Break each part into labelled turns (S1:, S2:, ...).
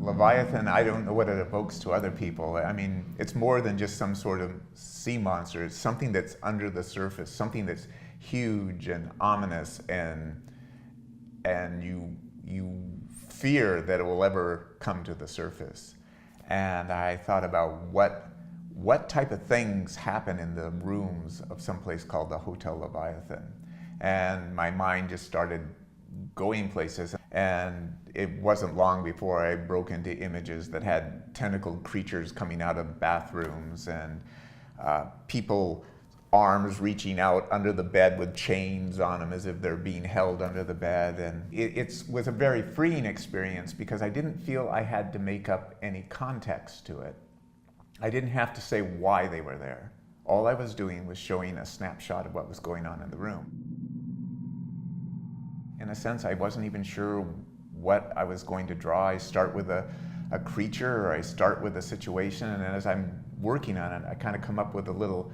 S1: Leviathan, I don't know what it evokes to other people. I mean, it's more than just some sort of sea monster. It's something that's under the surface, something that's huge and ominous, and you fear that it will ever come to the surface. And I thought about what type of things happen in the rooms of some place called the Hotel Leviathan. And my mind just started going places. And it wasn't long before I broke into images that had tentacled creatures coming out of bathrooms and people, arms reaching out under the bed with chains on them as if they're being held under the bed. And it was a very freeing experience because I didn't feel I had to make up any context to it. I didn't have to say why they were there. All I was doing was showing a snapshot of what was going on in the room. In a sense, I wasn't even sure what I was going to draw. I start with a creature, or I start with a situation, and as I'm working on it, I kind of come up with a little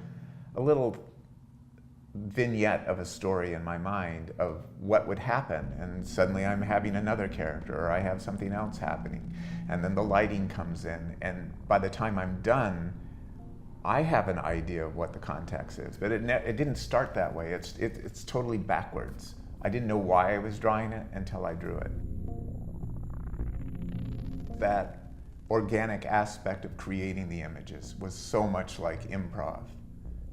S1: vignette of a story in my mind of what would happen, and suddenly I'm having another character, or I have something else happening, and then the lighting comes in, and by the time I'm done, I have an idea of what the context is, but it didn't start that way. It's totally backwards. I didn't know why I was drawing it until I drew it. That organic aspect of creating the images was so much like improv.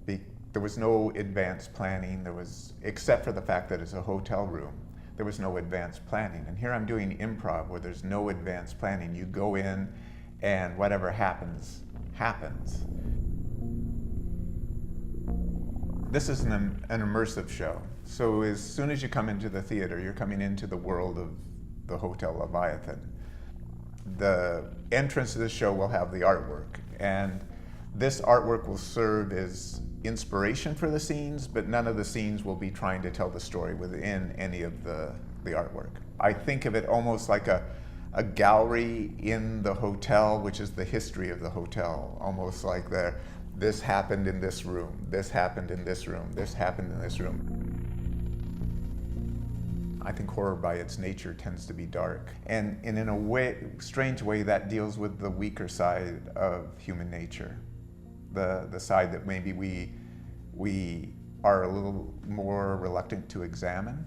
S1: There was no advanced planning, except for the fact that it's a hotel room, there was no advanced planning. And here I'm doing improv where there's no advanced planning. You go in and whatever happens, happens. This is an immersive show. So as soon as you come into the theater, you're coming into the world of the Hotel Leviathan. The entrance to the show will have the artwork, and this artwork will serve as inspiration for the scenes, but none of the scenes will be trying to tell the story within any of the artwork. I think of it almost like a gallery in the hotel, which is the history of the hotel, almost like this happened in this room, this happened in this room, this happened in this room. I think horror by its nature tends to be dark. And in a strange way, that deals with the weaker side of human nature. The side that maybe we are a little more reluctant to examine.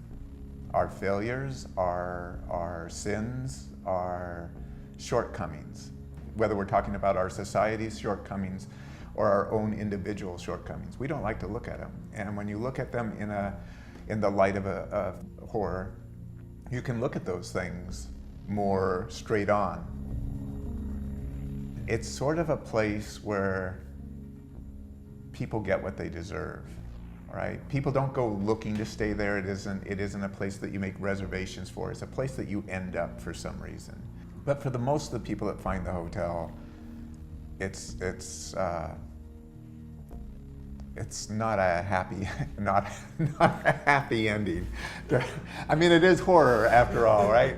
S1: Our failures, our sins, our shortcomings. Whether we're talking about our society's shortcomings or our own individual shortcomings. We don't like to look at them. And when you look at them in the light of a horror, you can look at those things more straight on. It's sort of a place where people get what they deserve, right? People don't go looking to stay there. It isn't a place that you make reservations for. It's a place that you end up for some reason. But for the most of the people that find the hotel, it's not a happy, not a happy ending. I mean, it is horror after all, right?